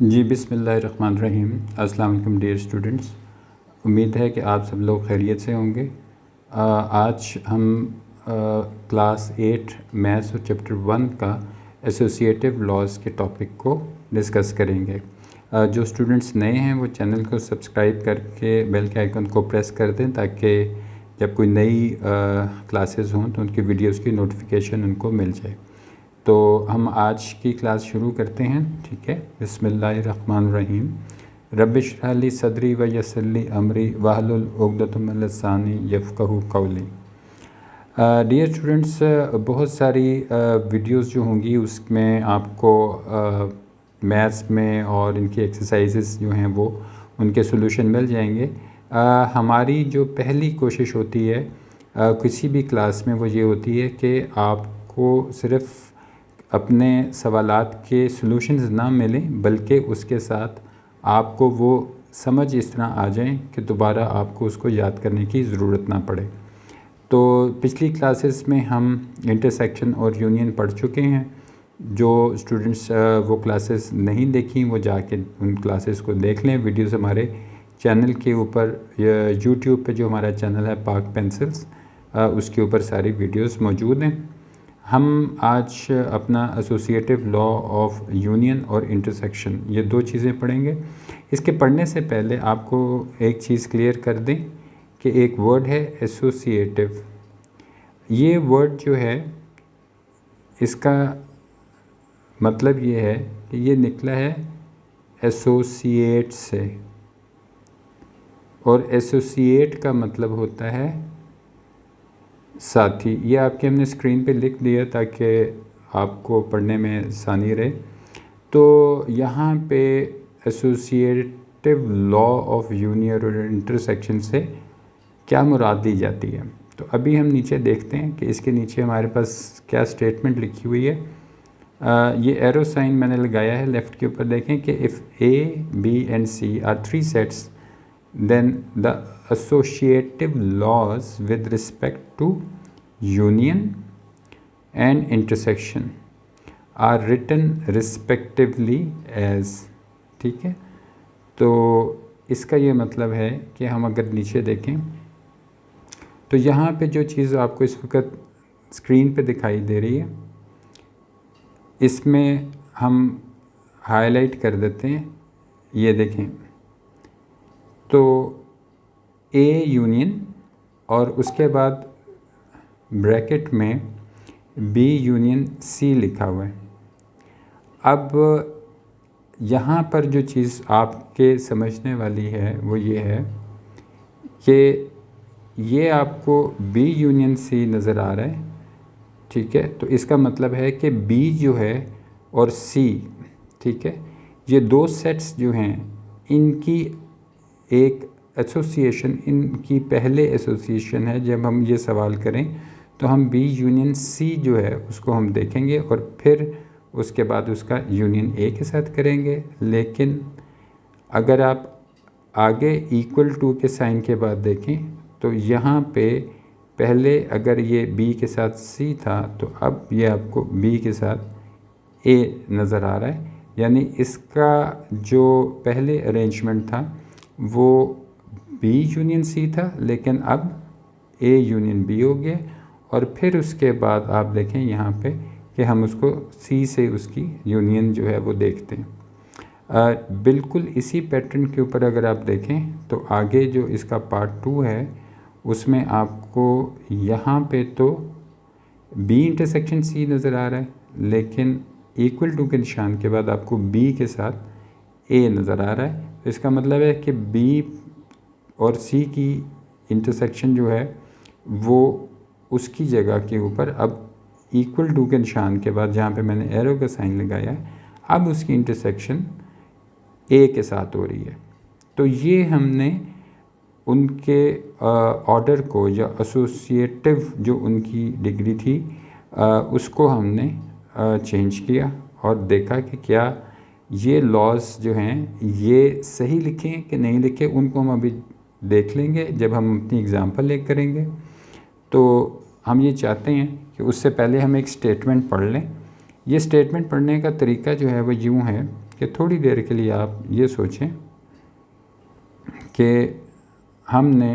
जी बिस्मिल्लाहिर्रहमानिर्रहीम। अस्सलाम वालेकुम डियर स्टूडेंट्स। उम्मीद है कि आप सब लोग खैरियत से होंगे। आज हम क्लास 8 मैथ्स और चैप्टर 1 का एसोसिएटिव लॉज के टॉपिक को डिस्कस करेंगे। जो स्टूडेंट्स नए हैं वो चैनल को सब्सक्राइब करके बेल के आइकन को प्रेस कर दें ताकि जब कोई नई क्लासेस हों तो उनकी वीडियोस की नोटिफिकेशन उनको मिल जाए। तो हम आज की क्लास शुरू करते हैं, ठीक है। बिस्मिल्लाहिर्रहमानिर्रहीम। रब्बिश इश्रह ली सदरी व यस्सिर ली अमरी वहलुल उक़दतम मिन लिसानी यफ़क़हू क़ौली। डियर स्टूडेंट्स, बहुत सारी वीडियोस जो होंगी उसमें आपको मैथ्स में और इनकी एक्सरसाइजेस जो हैं वो उनके सॉल्यूशन मिल जाएंगे। हमारी जो पहली कोशिश होती है किसी भी क्लास में वो ये होती है कि आपको सिर्फ़ अपने सवालात के सॉल्यूशंस ना मिलें बल्कि उसके साथ आपको वो समझ इस तरह आ जाएं कि दोबारा आपको उसको याद करने की ज़रूरत ना पड़े। तो पिछली क्लासेस में हम इंटरसेक्शन और यूनियन पढ़ चुके हैं। जो स्टूडेंट्स वो क्लासेस नहीं देखी वो जाके उन क्लासेस को देख लें। वीडियोस हमारे चैनल के ऊपर यूट्यूब पे जो हमारा चैनल है पाक पेंसिल्स, उसके ऊपर सारी वीडियोस मौजूद हैं। हम आज अपना एसोसिएटिव लॉ ऑफ यूनियन और इंटरसेक्शन ये दो चीज़ें पढ़ेंगे। इसके पढ़ने से पहले आपको एक चीज़ क्लियर कर दें कि एक वर्ड है एसोसिएटिव। ये वर्ड जो है इसका मतलब ये है कि ये निकला है एसोसिएट से, और एसोसिएट का मतलब होता है साथी। ये आपके हमने स्क्रीन पे लिख दिया ताकि आपको पढ़ने में आसानी रहे। तो यहाँ पे एसोसिएटिव लॉ ऑफ यूनियन और इंटरसेक्शन से क्या मुराद दी जाती है। तो अभी हम नीचे देखते हैं कि इसके नीचे हमारे पास क्या स्टेटमेंट लिखी हुई है। ये एरो साइन मैंने लगाया है लेफ़्ट के ऊपर। देखें कि if A B and C are 3 sets then the associative laws with respect to union and intersection are written respectively as, ठीक है। तो इसका ये मतलब है कि हम अगर नीचे देखें तो यहाँ पे जो चीज़ आपको इस वक्त स्क्रीन पे दिखाई दे रही है इसमें हम हाईलाइट कर देते हैं। ये देखें तो ए यूनियन और उसके बाद ब्रैकेट में बी यूनियन सी लिखा हुआ है। अब यहाँ पर जो चीज़ आपके समझने वाली है वो ये है कि ये आपको बी यूनियन सी नज़र आ रहा है, ठीक है। तो इसका मतलब है कि बी जो है और सी, ठीक है, ये दो सेट्स जो हैं इनकी एक एसोसिएशन, इनकी पहले एसोसिएशन है। जब हम ये सवाल करें तो हम बी यूनियन सी जो है उसको हम देखेंगे और फिर उसके बाद उसका यूनियन ए के साथ करेंगे। लेकिन अगर आप आगे इक्वल टू के साइन के बाद देखें तो यहाँ पे पहले अगर ये बी के साथ सी था तो अब ये आपको बी के साथ ए नज़र आ रहा है। यानी इसका जो पहले अरेंजमेंट था वो बी यूनियन सी था, लेकिन अब ए यूनियन बी हो गया। और फिर उसके बाद आप देखें यहाँ पे कि हम उसको सी से उसकी यूनियन जो है वो देखते हैं। बिल्कुल इसी पैटर्न के ऊपर अगर आप देखें तो आगे जो इसका पार्ट 2 है उसमें आपको यहाँ पे तो बी इंटरसेक्शन सी नज़र आ रहा है, लेकिन इक्वल टू के निशान के बाद आपको बी के साथ ए नज़र आ रहा है। तो इसका मतलब है कि बी और सी की इंटरसेक्शन जो है वो उसकी जगह के ऊपर अब इक्वल टू के निशान के बाद जहाँ पे मैंने एरो का साइन लगाया है अब उसकी इंटरसेक्शन ए के साथ हो रही है। तो ये हमने उनके ऑर्डर को या एसोसिएटिव जो उनकी डिग्री थी उसको हमने चेंज किया और देखा कि क्या ये लॉज जो हैं ये सही लिखे हैं कि नहीं लिखे। उनको हम अभी देख लेंगे जब हम अपनी एग्ज़ाम्पल ले करेंगे। तो हम ये चाहते हैं कि उससे पहले हम एक स्टेटमेंट पढ़ लें। ये स्टेटमेंट पढ़ने का तरीका जो है वो यूँ है कि थोड़ी देर के लिए आप ये सोचें कि हमने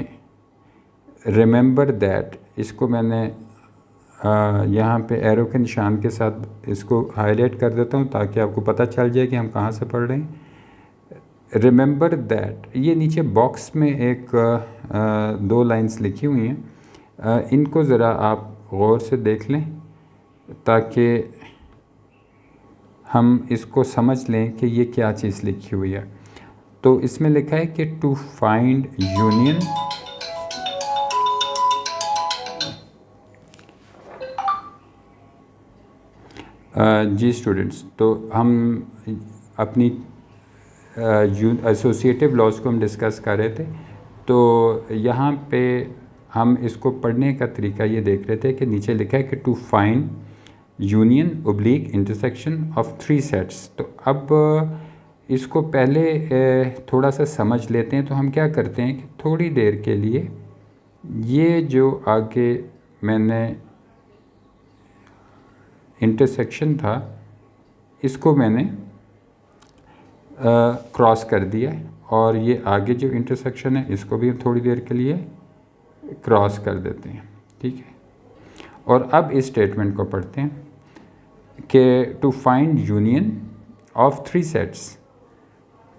रिमेंबर दैट, इसको मैंने यहाँ पे एरो के निशान के साथ इसको हाईलाइट कर देता हूँ ताकि आपको पता चल जाए कि हम कहाँ से पढ़ रहे हैं। रिमेंबर दैट, ये नीचे बॉक्स में एक 2 लाइंस लिखी हुई हैं, इनको ज़रा आप गौर से देख लें ताकि हम इसको समझ लें कि ये क्या चीज़ लिखी हुई है। तो इसमें लिखा है कि टू फाइंड यूनियन जी स्टूडेंट्स, तो हम अपनी एसोसिएटिव लॉज को हम डिस्कस कर रहे थे। तो यहाँ पे हम इसको पढ़ने का तरीका ये देख रहे थे कि नीचे लिखा है कि to find union oblique intersection of 3 sets. तो अब इसको पहले थोड़ा सा समझ लेते हैं। तो हम क्या करते हैं कि थोड़ी देर के लिए ये जो आगे मैंने इंटरसेक्शन था इसको मैंने क्रॉस कर दिया है, और ये आगे जो इंटरसेक्शन है इसको भी हम थोड़ी देर के लिए क्रॉस कर देते हैं, ठीक है। और अब इस स्टेटमेंट को पढ़ते हैं कि to find union of 3 sets,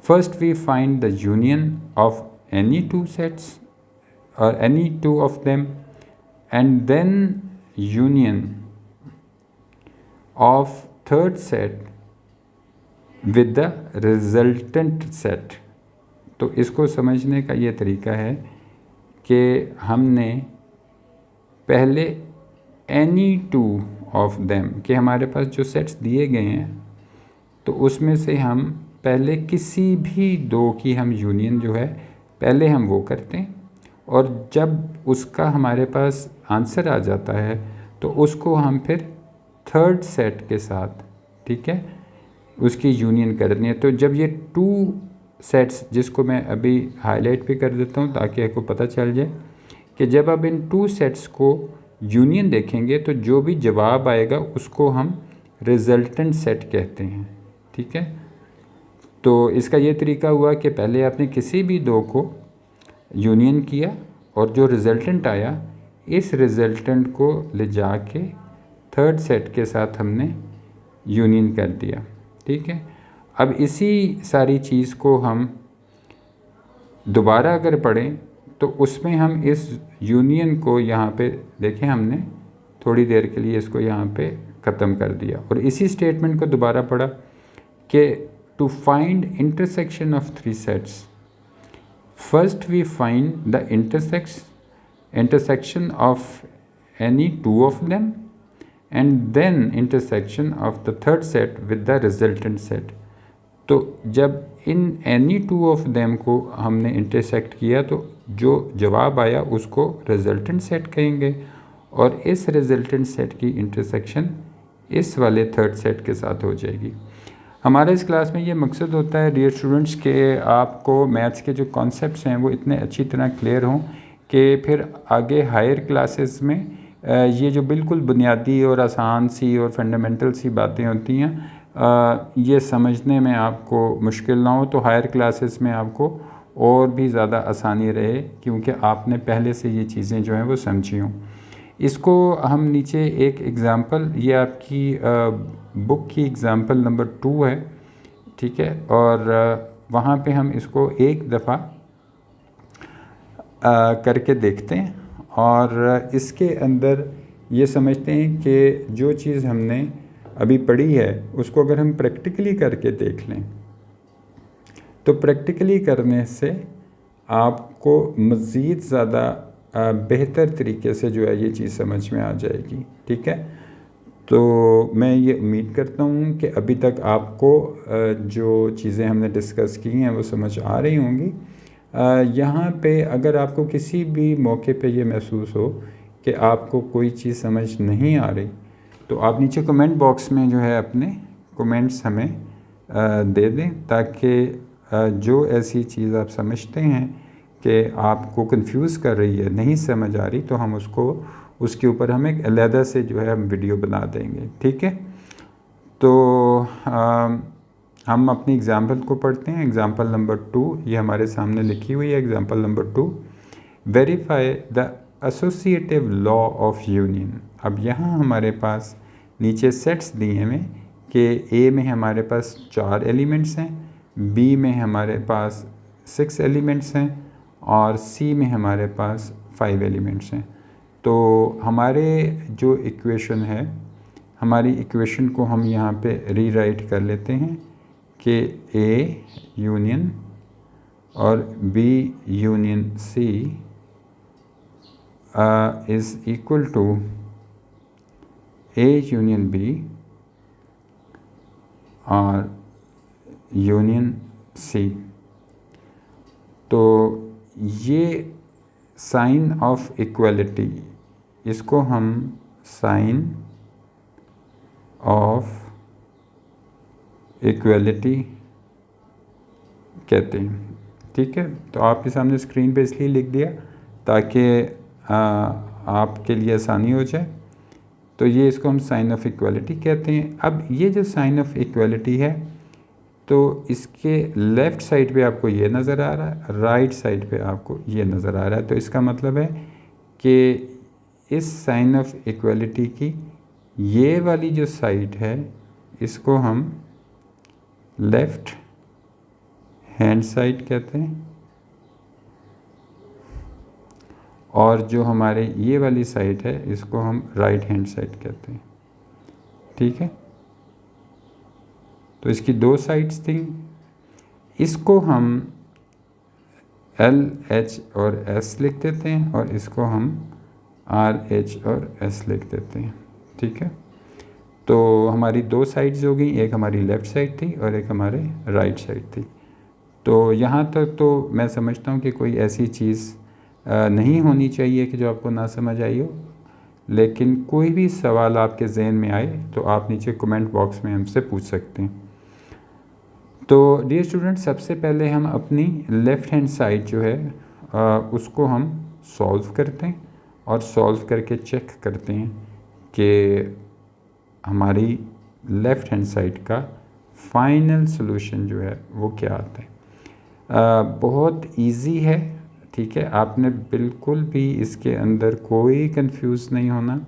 first we find the union of any 2 sets और any 2 of them, and then union of 3rd set with the resultant set. तो इसको समझने का ये तरीका है कि हमने पहले एनी 2 ऑफ देम, कि हमारे पास जो सेट्स दिए गए हैं तो उसमें से हम पहले किसी भी 2 की हम यूनियन जो है पहले हम वो करते हैं, और जब उसका हमारे पास आंसर आ जाता है तो उसको हम फिर 3rd सेट के साथ, ठीक है, उसकी यूनियन करनी है। तो जब ये 2 सेट्स, जिसको मैं अभी हाईलाइट भी कर देता हूँ ताकि आपको पता चल जाए कि जब आप इन 2 सेट्स को यूनियन देखेंगे तो जो भी जवाब आएगा उसको हम रिजल्टेंट सेट कहते हैं, ठीक है। तो इसका ये तरीका हुआ कि पहले आपने किसी भी 2 को यूनियन किया और जो रिजल्टेंट आया इस रिजल्टेंट को ले जाके 3rd सेट के साथ हमने यूनियन कर दिया, ठीक है। अब इसी सारी चीज़ को हम दोबारा अगर पढ़ें तो उसमें हम इस यूनियन को यहाँ पे देखें, हमने थोड़ी देर के लिए इसको यहाँ पे ख़त्म कर दिया और इसी स्टेटमेंट को दोबारा पढ़ा कि to find intersection of 3 sets, first we find the intersection of any 2 of them and then intersection of the 3rd set with the resultant set. तो जब इन एनी 2 ऑफ देम को हमने इंटरसेक्ट किया तो जो जवाब आया उसको रिजल्टेंट सेट कहेंगे, और इस रिजल्टेंट सेट की इंटरसेक्शन इस वाले 3rd सेट के साथ हो जाएगी। हमारे इस क्लास में ये मकसद होता है डियर स्टूडेंट्स कि आपको मैथ्स के जो कॉन्सेप्ट्स हैं वो इतने अच्छी तरह क्लियर हों कि फिर आगे हायर क्लासेस में ये जो बिल्कुल बुनियादी और आसान सी और फंडामेंटल सी बातें होती हैं ये समझने में आपको मुश्किल ना हो, तो हायर क्लासेस में आपको और भी ज़्यादा आसानी रहे क्योंकि आपने पहले से ये चीज़ें जो हैं वो समझी हों। इसको हम नीचे एक एग्ज़ाम्पल, ये आपकी बुक की एग्ज़ाम्पल नंबर 2 है, ठीक है, और वहाँ पे हम इसको एक दफ़ा करके देखते हैं और इसके अंदर ये समझते हैं कि जो चीज़ हमने अभी पढ़ी है उसको अगर हम प्रैक्टिकली करके देख लें तो प्रैक्टिकली करने से आपको मज़ीद ज़्यादा बेहतर तरीके से जो है ये चीज़ समझ में आ जाएगी, ठीक है। तो मैं ये उम्मीद करता हूँ कि अभी तक आपको जो चीज़ें हमने डिस्कस की हैं वो समझ आ रही होंगी। यहाँ पे अगर आपको किसी भी मौके पे ये महसूस हो कि आपको कोई चीज़ समझ नहीं आ रही तो आप नीचे कमेंट बॉक्स में जो है अपने कमेंट्स हमें दे दें ताकि जो ऐसी चीज़ आप समझते हैं कि आपको कंफ्यूज कर रही है, नहीं समझ आ रही, तो हम उसके ऊपर हम एक अलहदा से जो है हम वीडियो बना देंगे, ठीक है। तो हम अपनी एग्जाम्पल को पढ़ते हैं। एग्जाम्पल नंबर 2 ये हमारे सामने लिखी हुई है। Example number 2, verify the associative law of union. अब यहाँ हमारे पास नीचे सेट्स दिए हैं हमें कि ए में हमारे पास 4 एलिमेंट्स हैं, बी में हमारे पास 6 एलिमेंट्स हैं और सी में हमारे पास 5 एलिमेंट्स हैं। तो हमारे जो इक्वेशन है, हमारी इक्वेशन को हम यहाँ पे रीराइट कर लेते हैं कि ए यूनियन और B union C is equal to A union B और यूनियन सी। तो ये साइन ऑफ इक्वलिटी, इसको हम साइन ऑफ इक्वलिटी कहते हैं। ठीक है, तो आपके सामने स्क्रीन पे इसलिए लिख दिया ताकि आपके लिए आसानी हो जाए। तो ये इसको हम साइन ऑफ इक्वलिटी कहते हैं। अब ये जो साइन ऑफ इक्वलिटी है, तो इसके लेफ़्ट साइड पे आपको ये नज़र आ रहा है, राइट साइड पे आपको ये नज़र आ रहा है। तो इसका मतलब है कि इस साइन ऑफ इक्वलिटी की ये वाली जो साइड है, इसको हम लेफ़्ट हैंड साइड कहते हैं और जो हमारे ये वाली साइड है, इसको हम राइट हैंड साइड कहते हैं। ठीक है, तो इसकी 2 साइड्स थी। इसको हम एल, एच और एस लिख देते हैं और इसको हम आर, एच और एस लिख देते हैं। ठीक है, तो हमारी 2 साइड्स हो गई, एक हमारी लेफ़्ट साइड थी और एक हमारे राइट साइड थी। तो यहाँ तक तो मैं समझता हूँ कि कोई ऐसी चीज़ नहीं होनी चाहिए कि जो आपको ना समझ आई हो, लेकिन कोई भी सवाल आपके जहन में आए तो आप नीचे कमेंट बॉक्स में हमसे पूछ सकते हैं। तो डियर स्टूडेंट, सबसे पहले हम अपनी लेफ़्ट हैंड साइड जो है उसको हम सॉल्व करते हैं और सॉल्व करके चेक करते हैं कि हमारी लेफ़्ट हैंड साइड का फाइनल सॉल्यूशन जो है वो क्या आता है। बहुत इजी है। ठीक है, आपने बिल्कुल भी इसके अंदर कोई कंफ्यूज नहीं होना।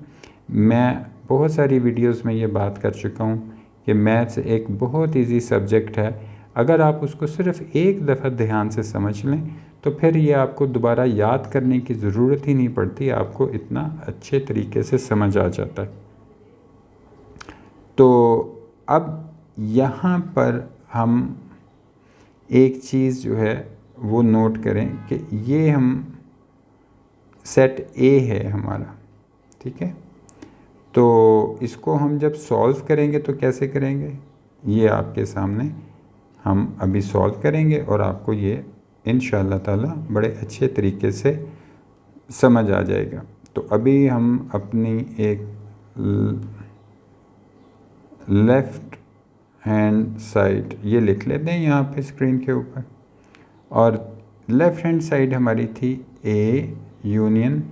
मैं बहुत सारी वीडियोस में ये बात कर चुका हूँ कि मैथ्स एक बहुत इजी सब्जेक्ट है। अगर आप उसको सिर्फ एक दफ़ा ध्यान से समझ लें तो फिर ये आपको दोबारा याद करने की ज़रूरत ही नहीं पड़ती, आपको इतना अच्छे तरीके से समझ आ जाता है। तो अब यहाँ पर हम एक चीज़ जो है वो नोट करें कि ये हम सेट ए है हमारा। ठीक है, तो इसको हम जब सॉल्व करेंगे तो कैसे करेंगे, ये आपके सामने हम अभी सॉल्व करेंगे और आपको ये इंशाअल्लाह ताला बड़े अच्छे तरीके से समझ आ जाएगा। तो अभी हम अपनी एक लेफ़्ट हैंड साइड ये लिख लेते हैं यहाँ पे स्क्रीन के ऊपर, और लेफ़्ट हैंड साइड हमारी थी ए यूनियन,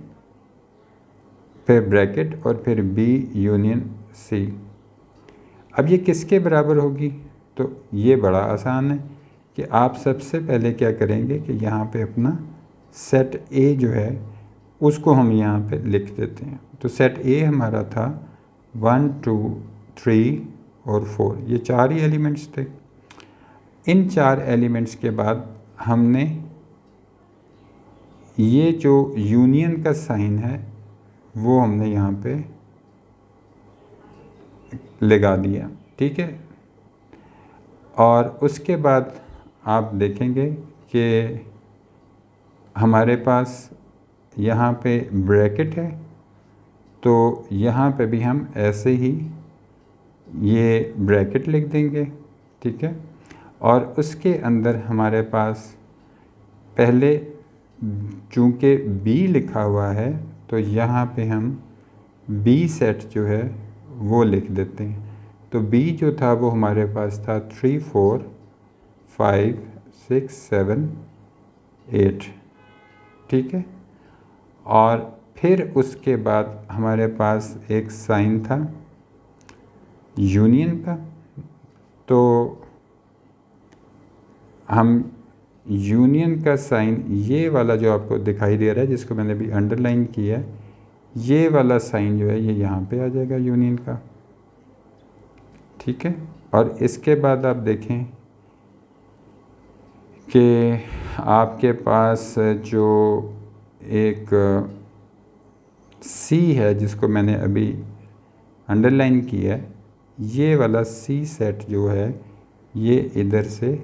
फिर ब्रैकेट और फिर बी यूनियन सी। अब ये किसके बराबर होगी, तो ये बड़ा आसान है कि आप सबसे पहले क्या करेंगे कि यहाँ पे अपना सेट ए जो है उसको हम यहाँ पे लिख देते हैं। तो सेट ए हमारा था 1, 2, 3 और 4, ये 4 ही एलिमेंट्स थे। इन 4 एलिमेंट्स के बाद हमने ये जो यूनियन का साइन है वो हमने यहाँ पे लगा दिया। ठीक है, और उसके बाद आप देखेंगे कि हमारे पास यहाँ पे ब्रैकेट है, तो यहाँ पे भी हम ऐसे ही ये ब्रैकेट लिख देंगे। ठीक है, और उसके अंदर हमारे पास पहले चूँकि बी लिखा हुआ है तो यहाँ पे हम बी सेट जो है वो लिख देते हैं। तो बी जो था वो हमारे पास था 3, 4, 5, 6, 7, 8। ठीक है, और फिर उसके बाद हमारे पास एक साइन था यूनियन का। तो हम यूनियन का साइन, ये वाला जो आपको दिखाई दे रहा है जिसको मैंने अभी अंडरलाइन किया है, ये वाला साइन जो है ये यहाँ पे आ जाएगा यूनियन का, ठीक है। और इसके बाद आप देखें कि आपके पास जो एक सी है जिसको मैंने अभी अंडरलाइन किया है, ये वाला सी सेट जो है ये इधर से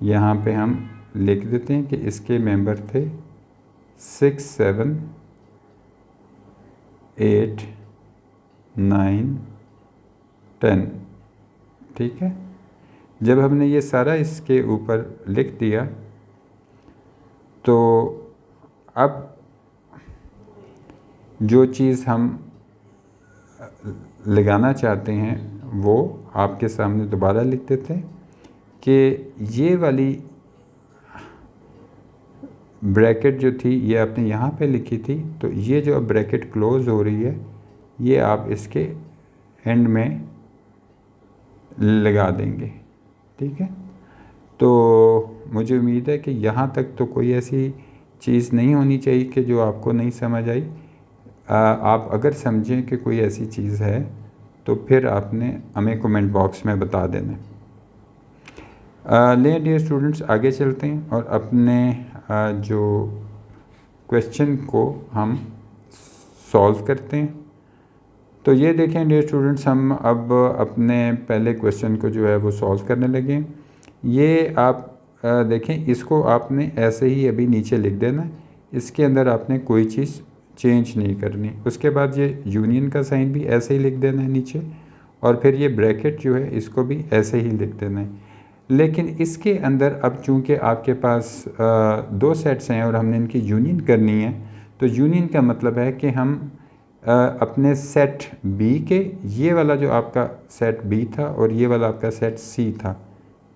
यहाँ पे हम लिख देते हैं कि इसके मेंबर थे 6, 7, 8, 9, 10, ठीक है। जब हमने ये सारा इसके ऊपर लिख दिया तो अब जो चीज़ हम लगाना चाहते हैं वो आपके सामने दोबारा लिख देते हैं कि ये वाली ब्रैकेट जो थी ये आपने यहाँ पे लिखी थी, तो ये जो अब ब्रैकेट क्लोज़ हो रही है ये आप इसके एंड में लगा देंगे, ठीक है। तो मुझे उम्मीद है कि यहाँ तक तो कोई ऐसी चीज़ नहीं होनी चाहिए कि जो आपको नहीं समझ आई। आप अगर समझें कि कोई ऐसी चीज़ है तो फिर आपने हमें कमेंट बॉक्स में बता देना। लें डियर स्टूडेंट्स, आगे चलते हैं और अपने जो क्वेश्चन को हम सॉल्व करते हैं। तो ये देखें डियर स्टूडेंट्स, हम अब अपने पहले क्वेश्चन को जो है वो सॉल्व करने लगे। ये आप देखें, इसको आपने ऐसे ही अभी नीचे लिख देना, इसके अंदर आपने कोई चीज़ चेंज नहीं करनी। उसके बाद ये यूनियन का साइन भी ऐसे ही लिख देना है नीचे, और फिर ये ब्रैकेट जो है इसको भी ऐसे ही लिख देना है। लेकिन इसके अंदर अब चूँकि आपके पास दो सेट्स हैं और हमने इनकी यूनियन करनी है, तो यूनियन का मतलब है कि हम अपने सेट बी के, ये वाला जो आपका सेट बी था और ये वाला आपका सेट सी था,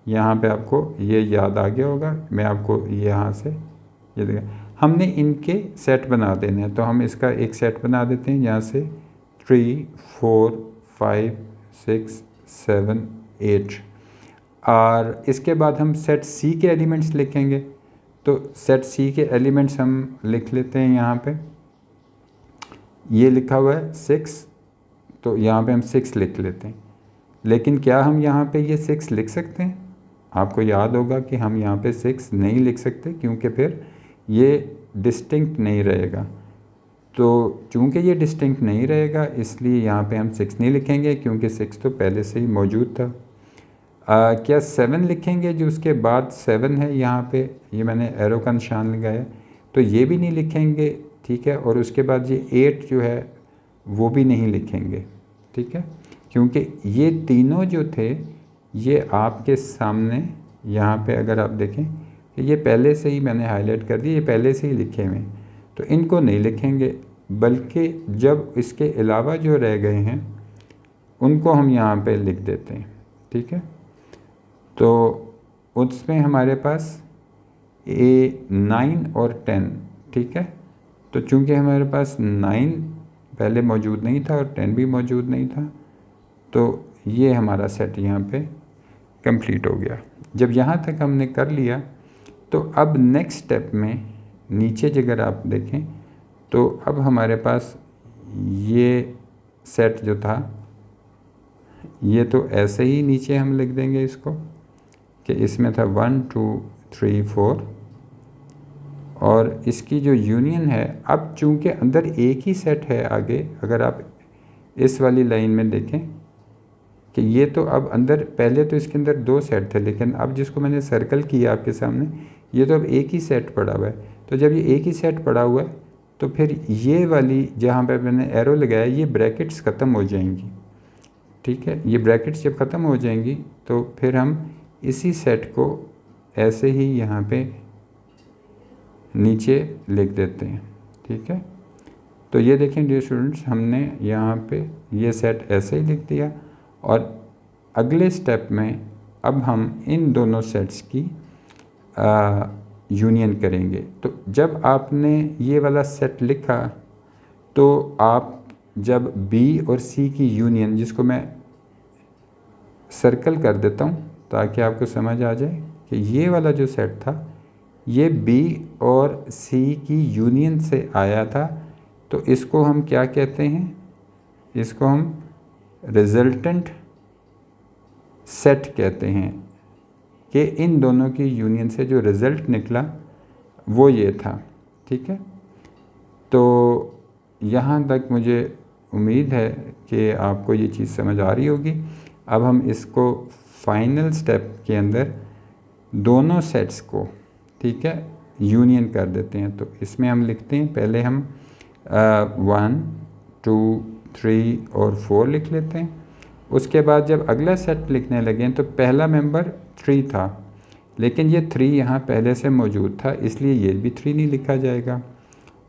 यहाँ पे आपको ये याद आ गया होगा, मैं आपको यहाँ से ये देखा, हमने इनके सेट बना देने हैं। तो हम इसका एक सेट बना देते हैं, यहाँ से 3, 4, 5, 6, 7, 8, और इसके बाद हम सेट सी के एलिमेंट्स लिखेंगे। तो सेट सी के एलिमेंट्स हम लिख लेते हैं, यहाँ पे ये लिखा हुआ है 6, तो यहाँ पे हम 6 लिख लेते हैं। लेकिन क्या हम यहाँ पे ये 6 लिख सकते हैं? आपको याद होगा कि हम यहाँ पे 6 नहीं लिख सकते, क्योंकि फिर ये डिस्टिंक्ट नहीं रहेगा। तो चूँकि ये डिस्टिंक्ट नहीं रहेगा इसलिए यहाँ पे हम 6 नहीं लिखेंगे, क्योंकि 6 तो पहले से ही मौजूद था। क्या 7 लिखेंगे? जो उसके बाद 7 है यहाँ पे, ये मैंने एरो का निशान लगाया, तो ये भी नहीं लिखेंगे, ठीक है। और उसके बाद ये 8 जो है वो भी नहीं लिखेंगे, ठीक है, क्योंकि ये तीनों जो थे ये आपके सामने यहाँ पे अगर आप देखें कि ये पहले से ही मैंने हाईलाइट कर दिए, ये पहले से ही लिखे हुए हैं, तो इनको नहीं लिखेंगे, बल्कि जब इसके अलावा जो रह गए हैं उनको हम यहाँ पे लिख देते हैं, ठीक है। तो उसमें हमारे पास 9 और 10, ठीक है। तो चूँकि हमारे पास 9 पहले मौजूद नहीं था और 10 भी मौजूद नहीं था, तो ये हमारा सेट यहाँ पे कंप्लीट हो गया। जब यहाँ तक हमने कर लिया तो अब नेक्स्ट स्टेप में नीचे अगर आप देखें तो अब हमारे पास ये सेट जो था ये तो ऐसे ही नीचे हम लिख देंगे इसको कि इसमें था 1, 2, 3, 4, और इसकी जो यूनियन है, अब चूँकि अंदर एक ही सेट है आगे, अगर आप इस वाली लाइन में देखें कि ये तो अब अंदर, पहले तो इसके अंदर 2 सेट थे, लेकिन अब जिसको मैंने सर्कल किया आपके सामने, ये तो अब एक ही सेट पड़ा हुआ है। तो जब ये एक ही सेट पड़ा हुआ है तो फिर ये वाली जहाँ पे मैंने एरो लगाया, ये ब्रैकेट्स ख़त्म हो जाएंगी, ठीक है। ये ब्रैकेट्स जब ख़त्म हो जाएंगी तो फिर हम इसी सेट को ऐसे ही यहाँ पे नीचे लिख देते हैं, ठीक है। तो ये देखें डियर स्टूडेंट्स, हमने यहाँ पे ये सेट ऐसे ही लिख दिया, और अगले स्टेप में अब हम इन दोनों सेट्स की यूनियन करेंगे। तो जब आपने ये वाला सेट लिखा तो आप जब बी और सी की यूनियन, जिसको मैं सर्कल कर देता हूँ ताकि आपको समझ आ जाए कि ये वाला जो सेट था ये बी और सी की यूनियन से आया था, तो इसको हम क्या कहते हैं, इसको हम रिजल्टेंट सेट कहते हैं कि इन दोनों की यूनियन से जो रिज़ल्ट निकला वो ये था। ठीक है, तो यहाँ तक मुझे उम्मीद है कि आपको ये चीज़ समझ आ रही होगी। अब हम इसको फाइनल स्टेप के अंदर दोनों सेट्स को, ठीक है, यूनियन कर देते हैं। तो इसमें हम लिखते हैं, पहले हम 1 2 3 और 4 लिख लेते हैं। उसके बाद जब अगला सेट लिखने लगे तो पहला मेंबर 3 था, लेकिन ये 3 यहाँ पहले से मौजूद था, इसलिए ये भी 3 नहीं लिखा जाएगा।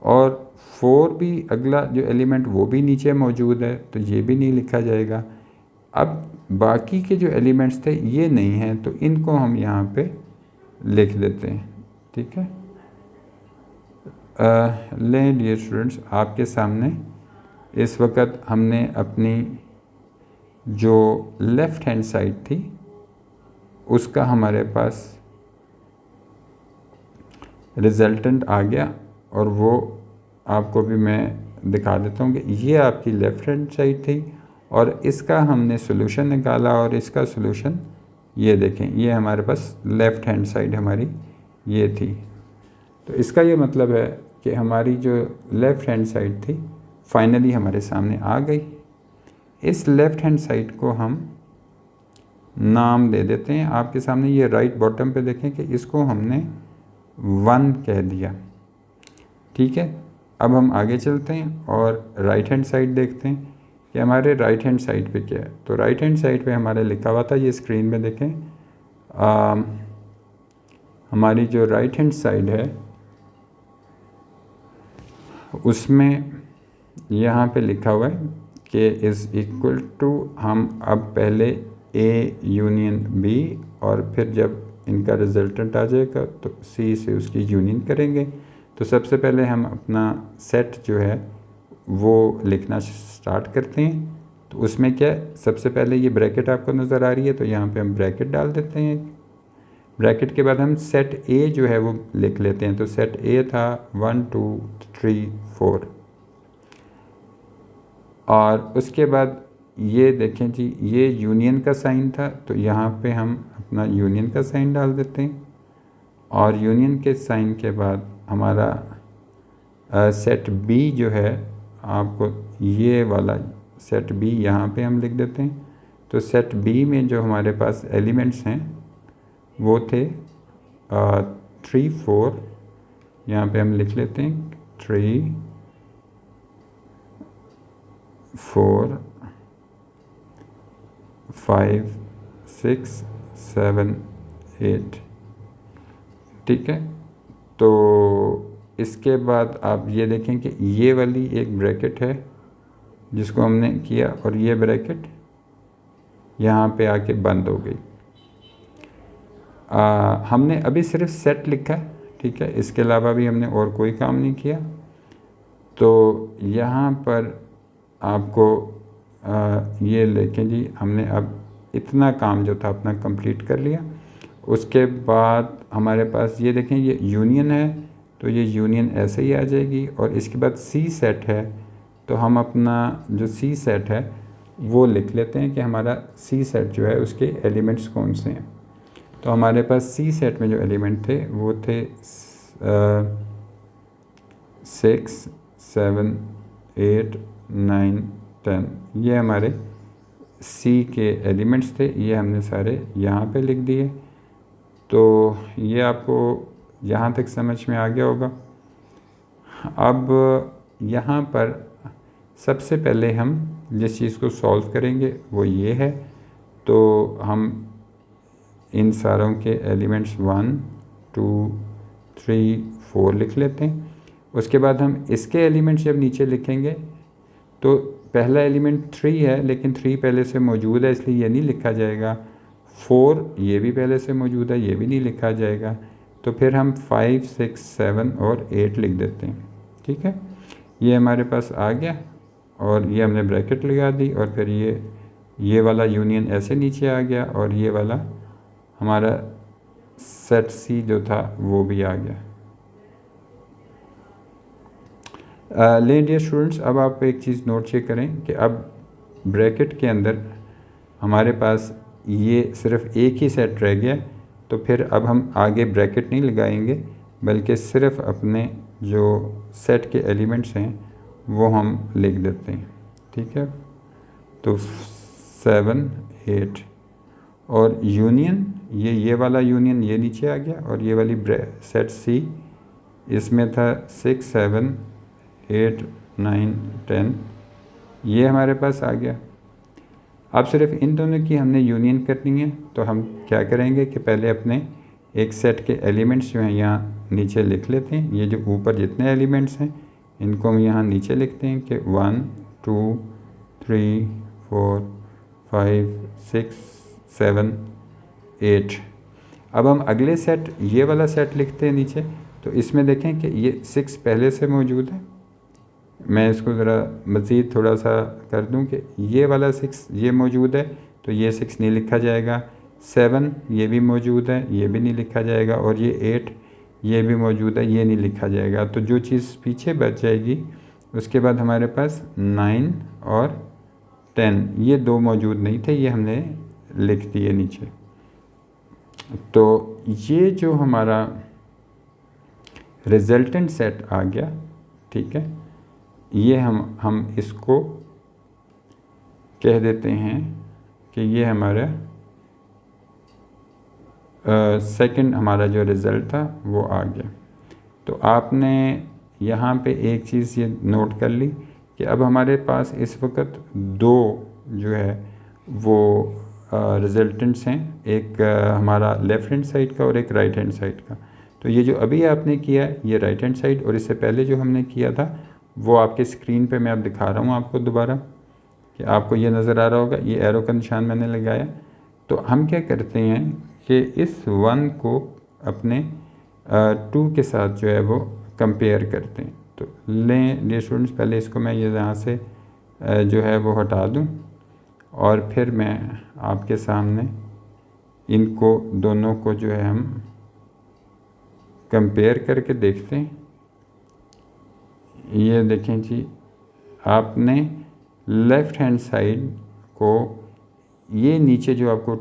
और 4 भी अगला जो एलिमेंट वो भी नीचे मौजूद है, तो ये भी नहीं लिखा जाएगा। अब बाकी के जो एलिमेंट्स थे ये नहीं हैं, तो इनको हम यहाँ पे लिख देते हैं। ठीक है, लें डियर स्टूडेंट्स, आपके सामने इस वक्त हमने अपनी जो लेफ़्ट हैंड साइड थी उसका हमारे पास रिज़ल्टेंट आ गया, और वो आपको भी मैं दिखा देता हूँ कि ये आपकी लेफ़्ट हैंड साइड थी और इसका हमने सोल्यूशन निकाला, और इसका सोल्यूशन ये देखें, ये हमारे पास लेफ़्ट हैंड साइड हमारी ये थी। तो इसका ये मतलब है कि हमारी जो लेफ़्ट हैंड साइड थी फाइनली हमारे सामने आ गई। इस लेफ़्ट हैंड साइड को हम नाम दे देते हैं। आपके सामने ये राइट बॉटम पे देखें कि इसको हमने 1 कह दिया। ठीक है, अब हम आगे चलते हैं और राइट हैंड साइड देखते हैं कि हमारे राइट हैंड साइड पे क्या है। तो राइट हैंड साइड पे हमारे लिखा हुआ था, ये स्क्रीन में देखें, हमारी जो राइट हैंड साइड है उसमें यहाँ पे लिखा हुआ है कि इज़ इक्वल टू, हम अब पहले ए यूनियन बी और फिर जब इनका रिजल्टेंट आ जाएगा तो सी से उसकी यूनियन करेंगे। तो सबसे पहले हम अपना सेट जो है वो लिखना स्टार्ट करते हैं। तो उसमें क्या है, सबसे पहले ये ब्रैकेट आपको नज़र आ रही है, तो यहाँ पे हम ब्रैकेट डाल देते हैं। ब्रैकेट के बाद हम सेट ए जो है वो लिख लेते हैं। तो सेट ए था 1 2 3 4, और उसके बाद ये देखें जी, ये यूनियन का साइन था, तो यहाँ पे हम अपना यूनियन का साइन डाल देते हैं। और यूनियन के साइन के बाद हमारा सेट बी जो है, आपको ये वाला सेट बी यहाँ पे हम लिख देते हैं। तो सेट बी में जो हमारे पास एलिमेंट्स हैं वो थे 3 4, यहाँ पे हम लिख लेते हैं 3 4 5 6 7 8। ठीक है, तो इसके बाद आप ये देखें कि ये वाली एक ब्रैकेट है जिसको हमने किया, और ये ब्रैकेट यहाँ पे आके बंद हो गई। हमने अभी सिर्फ सेट लिखा है, ठीक है, इसके अलावा भी हमने और कोई काम नहीं किया। तो यहाँ पर आपको ये लेके जी, हमने अब इतना काम जो था अपना कंप्लीट कर लिया। उसके बाद हमारे पास ये देखें, ये यूनियन है, तो ये यूनियन ऐसे ही आ जाएगी। और इसके बाद सी सेट है, तो हम अपना जो सी सेट है वो लिख लेते हैं कि हमारा सी सेट जो है उसके एलिमेंट्स कौन से हैं। तो हमारे पास सी सेट में जो एलिमेंट थे वो थे 6 7 8 9 10, ये हमारे सी के एलिमेंट्स थे। ये हमने सारे यहाँ पे लिख दिए। तो ये आपको यहाँ तक समझ में आ गया होगा। अब यहाँ पर सबसे पहले हम जिस चीज़ को सॉल्व करेंगे वो ये है। तो हम इन सारों के एलिमेंट्स 1 2 3 4 लिख लेते हैं। उसके बाद हम इसके एलिमेंट्स जब नीचे लिखेंगे तो पहला एलिमेंट 3 है, लेकिन 3 पहले से मौजूद है इसलिए ये नहीं लिखा जाएगा। 4 ये भी पहले से मौजूद है, ये भी नहीं लिखा जाएगा। तो फिर हम 5 6 7 और 8 लिख देते हैं। ठीक है, ये हमारे पास आ गया और ये हमने ब्रैकेट लगा दी, और फिर ये वाला यूनियन ऐसे नीचे आ गया और ये वाला हमारा सेट सी जो था वो भी आ गया। लें डियर स्टूडेंट्स, अब आप एक चीज़ नोट चेक करें कि अब ब्रैकेट के अंदर हमारे पास ये सिर्फ एक ही सेट रह गया। तो फिर अब हम आगे ब्रैकेट नहीं लगाएंगे, बल्कि सिर्फ अपने जो सेट के एलिमेंट्स हैं वो हम लिख देते हैं। ठीक है, तो 7 8 और यूनियन, ये वाला यूनियन ये नीचे आ गया, और ये वाली सेट सी इसमें था 6 7 8 9 10, ये हमारे पास आ गया। अब सिर्फ इन दोनों की हमने यूनियन करनी है। तो हम क्या करेंगे कि पहले अपने एक सेट के एलिमेंट्स जो हैं यहाँ नीचे लिख लेते हैं। ये जो ऊपर जितने एलिमेंट्स हैं इनको हम यहाँ नीचे लिखते हैं कि 1 2 3 4 5 6 7 8। अब हम अगले सेट, ये वाला सेट लिखते हैं नीचे। तो इसमें देखें कि ये 6 पहले से मौजूद है। मैं इसको ज़रा मज़ीद थोड़ा सा कर दूं कि ये वाला 6 ये मौजूद है, तो ये 6 नहीं लिखा जाएगा। 7 ये भी मौजूद है, ये भी नहीं लिखा जाएगा। और ये 8 ये भी मौजूद है, ये नहीं लिखा जाएगा। तो जो चीज़ पीछे बच जाएगी उसके बाद हमारे पास 9 और 10, ये दो मौजूद नहीं थे, ये हमने लिख दिए नीचे। तो ये जो हमारा रिजल्टेंट सेट आ गया, ठीक है, ये हम इसको कह देते हैं कि ये हमारा सेकंड हमारा जो रिज़ल्ट था वो आ गया। तो आपने यहाँ पे एक चीज़ ये नोट कर ली कि अब हमारे पास इस वक्त दो जो है वो रिजल्टेंट्स हैं, एक हमारा लेफ़्ट हैंड साइड का और एक राइट हैंड साइड का। तो ये जो अभी आपने किया ये राइट हैंड साइड, और इससे पहले जो हमने किया था वो आपके स्क्रीन पे मैं अब दिखा रहा हूँ आपको दोबारा, कि आपको ये नज़र आ रहा होगा, ये एरो का निशान मैंने लगाया। तो हम क्या करते हैं कि इस 1 को अपने 2 के साथ जो है वो कंपेयर करते हैं। तो लें डियर स्टूडेंट्स, पहले इसको मैं ये यहाँ से जो है वो हटा दूँ, और फिर मैं आपके सामने इनको दोनों को जो है हम कंपेयर करके देखते हैं। ये देखें जी, आपने लेफ़्ट हैंड साइड को, ये नीचे जो आपको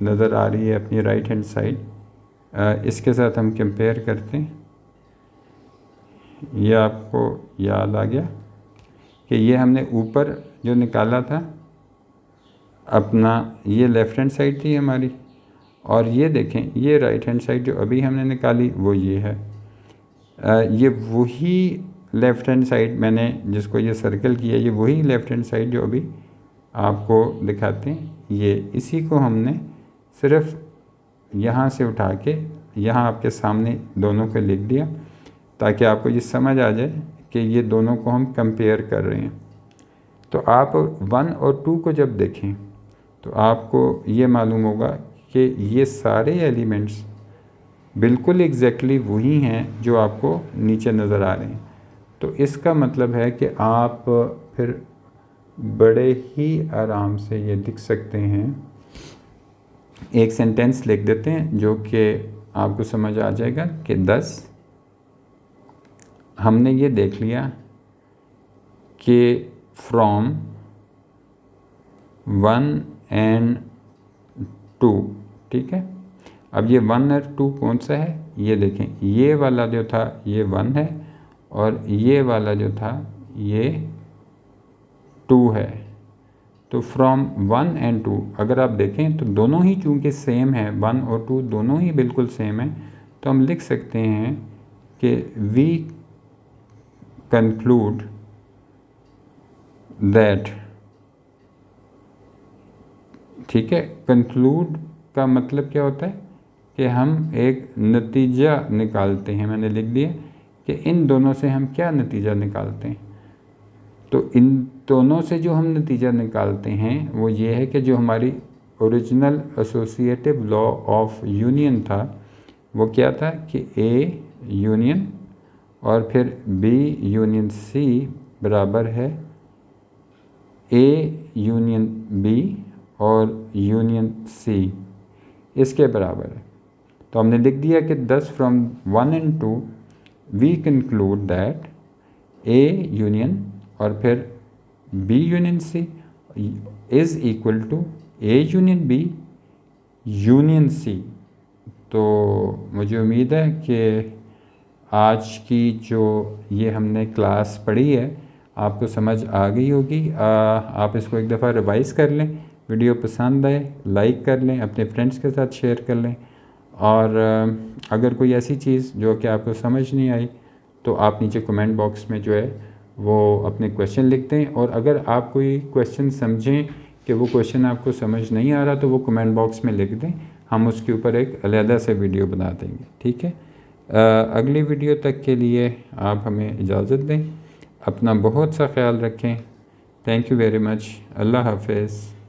नज़र आ रही है अपनी राइट हैंड साइड, इसके साथ हम कंपेयर करते हैं। ये आपको याद आ गया कि ये हमने ऊपर जो निकाला था अपना, ये लेफ़्ट हैंड साइड थी हमारी, और ये देखें ये राइट हैंड साइड जो अभी हमने निकाली वो ये है। ये वही लेफ़्ट हैंड साइड मैंने जिसको ये सर्कल किया, ये वही लेफ़्ट हैंड साइड जो अभी आपको दिखाते हैं, ये इसी को हमने सिर्फ यहाँ से उठा के यहाँ आपके सामने दोनों को लिख दिया, ताकि आपको ये समझ आ जाए कि ये दोनों को हम कंपेयर कर रहे हैं। तो आप 1 और 2 को जब देखें तो आपको ये मालूम होगा कि ये सारे एलिमेंट्स बिल्कुल एग्जैक्टली वही हैं जो आपको नीचे नज़र आ रहे हैं। तो इसका मतलब है कि आप फिर बड़े ही आराम से ये लिख सकते हैं, एक सेंटेंस लिख देते हैं जो कि आपको समझ आ जाएगा कि 10 हमने ये देख लिया कि फ्रॉम 1 and 2, ठीक है। अब ये 1 और 2 कौन सा है, ये देखें, ये वाला जो था ये 1 है, और ये वाला जो था ये 2 है। तो फ्रॉम 1 and 2 अगर आप देखें तो दोनों ही चूँकि सेम है, 1 और 2 दोनों ही बिल्कुल सेम है, तो हम लिख सकते हैं कि वी कंक्लूड दैट, ठीक है। कंक्लूड का मतलब क्या होता है कि हम एक नतीजा निकालते हैं। मैंने लिख दिया कि इन दोनों से हम क्या नतीजा निकालते हैं। तो इन दोनों से जो हम नतीजा निकालते हैं वो ये है कि जो हमारी original associative law of union था वो क्या था कि ए यूनियन और फिर बी यूनियन सी बराबर है ए यूनियन बी और यूनियन सी, इसके बराबर है। तो हमने लिख दिया कि 10 from 1 and 2 we conclude that A union और फिर B union C is equal to A union B union C. तो मुझे उम्मीद है कि आज की जो ये हमने क्लास पढ़ी है आपको समझ आ गई होगी। आप इसको एक दफ़ा रिवाइज़ कर लें, वीडियो पसंद आए लाइक कर लें, अपने फ्रेंड्स के साथ शेयर कर लें, और अगर कोई ऐसी चीज़ जो कि आपको समझ नहीं आई तो आप नीचे कमेंट बॉक्स में जो है वो अपने क्वेश्चन लिख दें। और अगर आप कोई क्वेश्चन समझें कि वो क्वेश्चन आपको समझ नहीं आ रहा तो वो कमेंट बॉक्स में लिख दें, हम उसके ऊपर एक अलहदा से वीडियो बना देंगे, ठीक है। अगली वीडियो तक के लिए आप हमें इजाज़त दें। अपना बहुत सा ख्याल रखें। Thank you very much. अल्लाह हाफ़िज़।